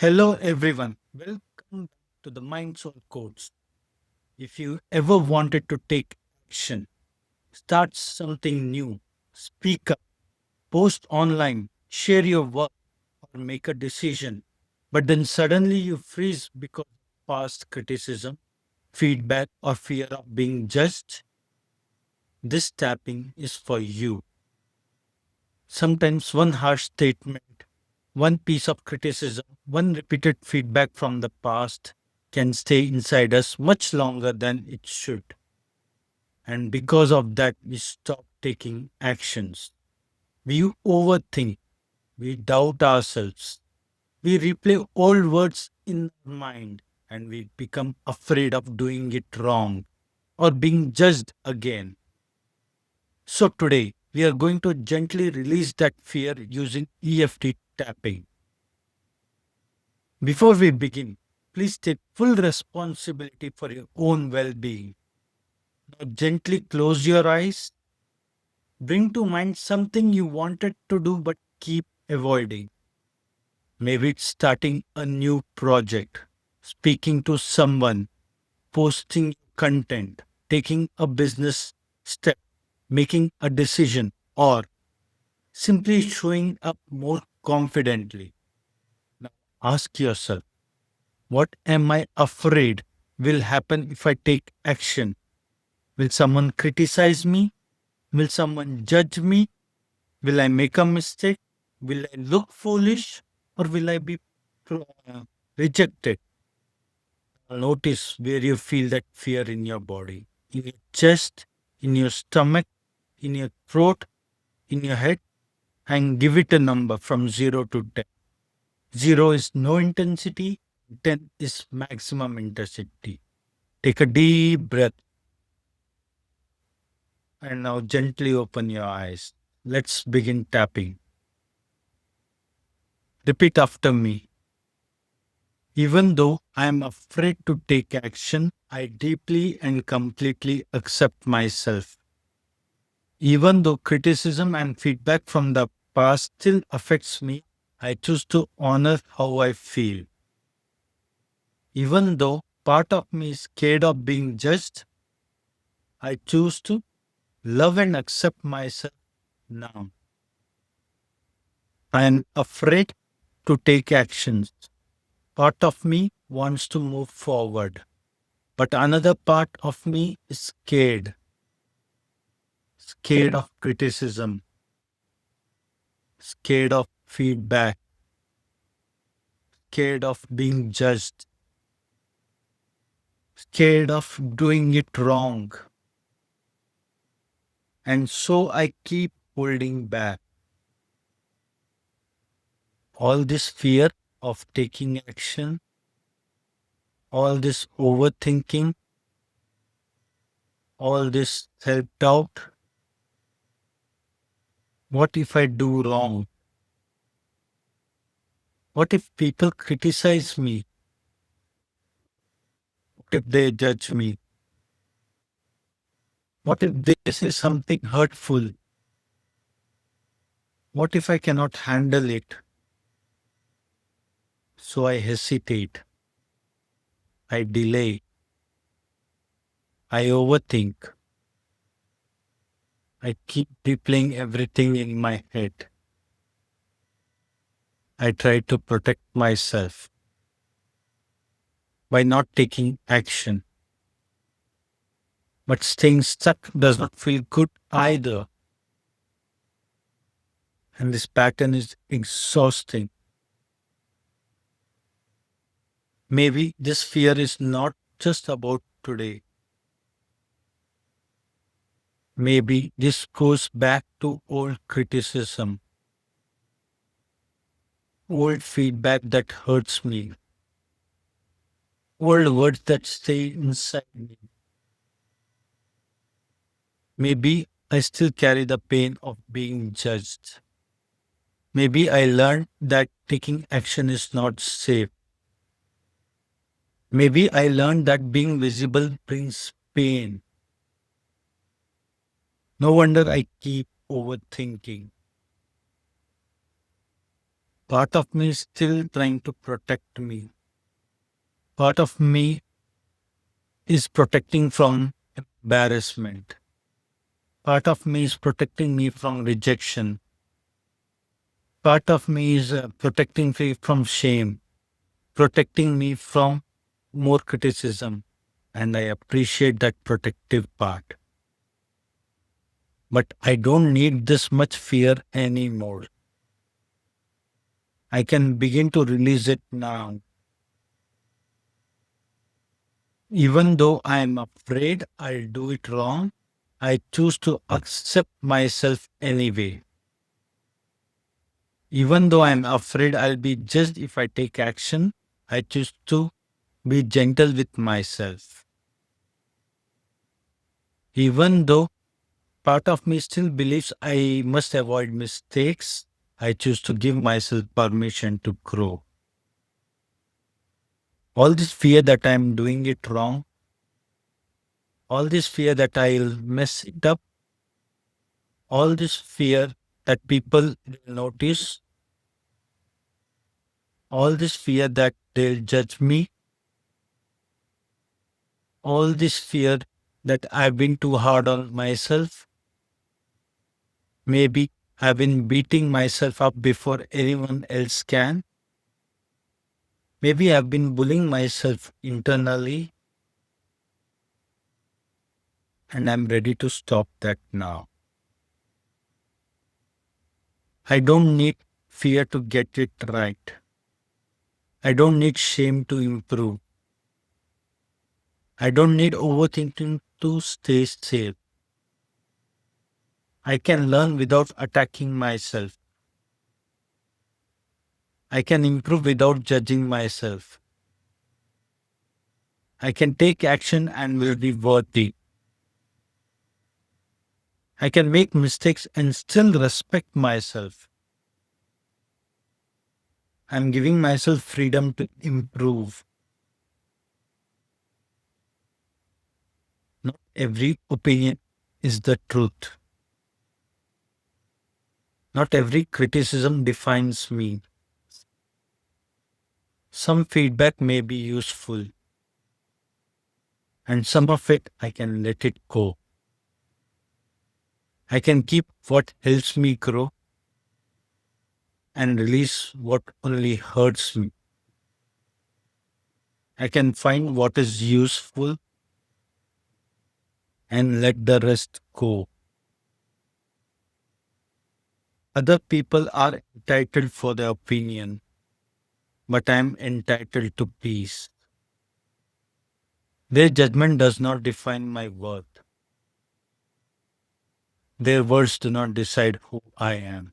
Hello, everyone. Welcome to the Mind Soul Codes. If you ever wanted to take action, start something new, speak up, post online, share your work, or make a decision, but then suddenly you freeze because of past criticism, feedback, or fear of being judged, this tapping is for you. Sometimes one harsh statement, one piece of criticism, one repeated feedback from the past can stay inside us much longer than it should. And because of that, we stop taking actions. We overthink, we doubt ourselves, we replay old words in our mind, and we become afraid of doing it wrong or being judged again. So today, we are going to gently release that fear using EFT tapping. Before we begin, please take full responsibility for your own well being. Now, gently close your eyes, bring to mind something you wanted to do but keep avoiding. Maybe it's starting a new project, speaking to someone, posting content, taking a business step, making a decision, or simply showing up more confidently. Now, ask yourself, what am I afraid will happen if I take action? Will someone criticize me? Will someone judge me? Will I make a mistake? Will I look foolish? Or will I be rejected? Notice where you feel that fear in your body, in your chest, in your stomach, in your throat, in your head, and give it a number from 0 to 10. 0 is no intensity, 10 is maximum intensity. Take a deep breath and now gently open your eyes. Let's begin tapping. Repeat after me. Even though I am afraid to take action, I deeply and completely accept myself. Even though criticism and feedback from the past still affects me, I choose to honor how I feel. Even though part of me is scared of being judged, I choose to love and accept myself now. I am afraid to take actions. Part of me wants to move forward, but another part of me is scared of criticism, scared of feedback, scared of being judged, scared of doing it wrong. And so I keep holding back. All this fear of taking action, all this overthinking, all this self doubt. What if I do wrong? What if people criticize me? What if they judge me? What if they say something hurtful? What if I cannot handle it? So I hesitate, I delay, I overthink, I keep replaying everything in my head. I try to protect myself by not taking action. But staying stuck does not feel good either. And this pattern is exhausting. Maybe this fear is not just about today. Maybe this goes back to old criticism, old feedback that hurts me, old words that stay inside me. Maybe I still carry the pain of being judged. Maybe I learned that taking action is not safe. Maybe I learned that being visible brings pain. No wonder I keep overthinking. Part of me is still trying to protect me. Part of me is protecting from embarrassment. Part of me is protecting me from rejection. Part of me is protecting me from shame, protecting me from more criticism. And I appreciate that protective part. But I don't need this much fear anymore. I can begin to release it now. Even though I am afraid I'll do it wrong, I choose to accept myself anyway. Even though I'm afraid I'll be judged if I take action, I choose to be gentle with myself. Even though part of me still believes I must avoid mistakes, I choose to give myself permission to grow. All this fear that I'm doing it wrong, all this fear that I'll mess it up, all this fear that people will notice, all this fear that they'll judge me, all this fear that I've been too hard on myself, maybe I've been beating myself up before anyone else can, maybe I've been bullying myself internally, and I'm ready to stop that now. I don't need fear to get it right. I don't need shame to improve. I don't need overthinking to stay safe. I can learn without attacking myself. I can improve without judging myself. I can take action and will be worthy. I can make mistakes and still respect myself. I'm giving myself freedom to improve. Not every opinion is the truth. Not every criticism defines me. Some feedback may be useful, and some of it I can let it go. I can keep what helps me grow and release what only hurts me. I can find what is useful and let the rest go. Other people are entitled for their opinion, but I am entitled to peace. Their judgment does not define my worth. Their words do not decide who I am.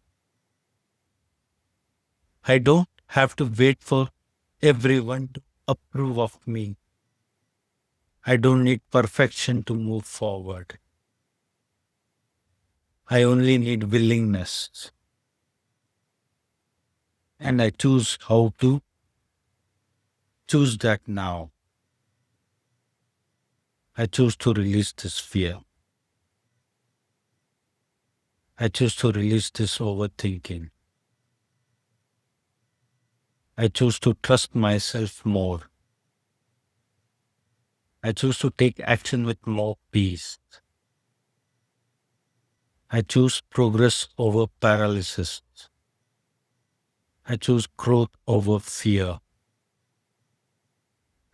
I don't have to wait for everyone to approve of me. I don't need perfection to move forward. I only need willingness. And I choose how to choose that now. I choose to release this fear. I choose to release this overthinking. I choose to trust myself more. I choose to take action with more peace. I choose progress over paralysis. I choose growth over fear.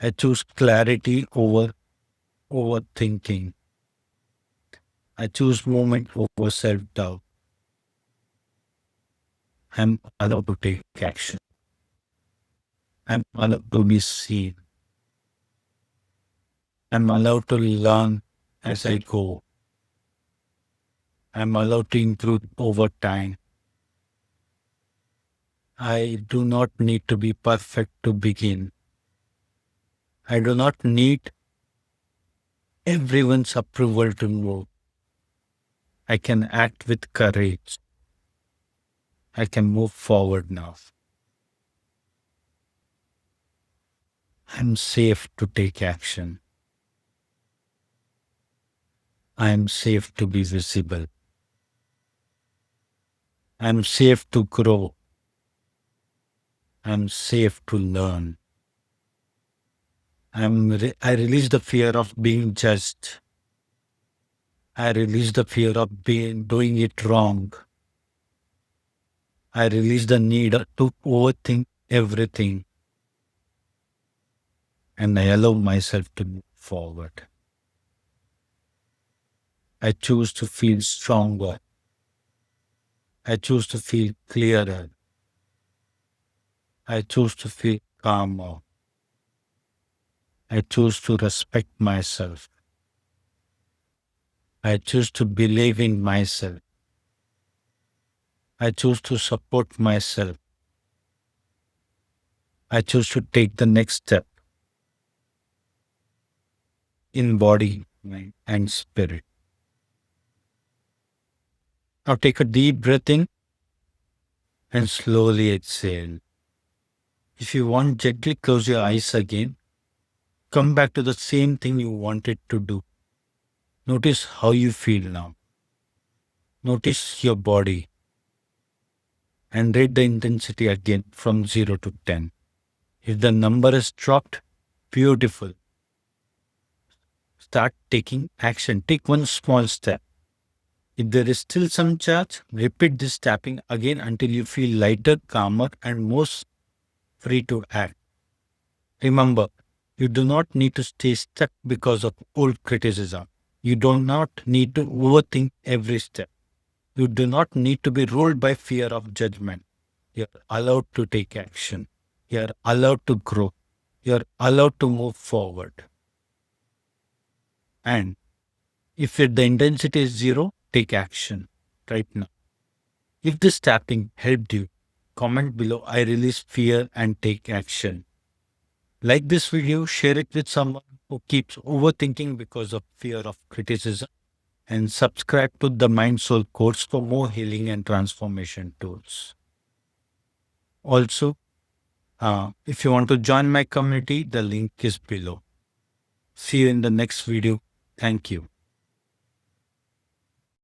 I choose clarity over overthinking. I choose movement over self-doubt. I'm allowed to take action. I'm allowed to be seen. I'm allowed to learn as I go. I'm allowed to improve over time. I do not need to be perfect to begin. I do not need everyone's approval to move. I can act with courage. I can move forward now. I'm safe to take action. I am safe to be visible. I am safe to grow. I'm safe to learn. I release the fear of being judged. I release the fear of doing it wrong. I release the need to overthink everything, and I allow myself to move forward. I choose to feel stronger. I choose to feel clearer. I choose to feel calmer. I choose to respect myself. I choose to believe in myself. I choose to support myself. I choose to take the next step in body, mind, and spirit. Now take a deep breath in and slowly exhale. If you want, gently close your eyes again. Come back to the same thing you wanted to do. Notice how you feel now. Notice your body and rate the intensity again from 0 to 10. If the number is dropped, beautiful. Start taking action. Take one small step. If there is still some charge, repeat this tapping again until you feel lighter, calmer, and more free to act. Remember, you do not need to stay stuck because of old criticism. You do not need to overthink every step. You do not need to be ruled by fear of judgment. You're allowed to take action. You're allowed to grow. You're allowed to move forward. And if the intensity is 0, take action right now. If this tapping helped you, comment below I release fear and take action. Like this video, share it with someone who keeps overthinking because of fear of criticism, and subscribe to the Mind Soul course for more healing and transformation tools. Also, if you want to join my community, the link is below. See you in the next video. Thank you.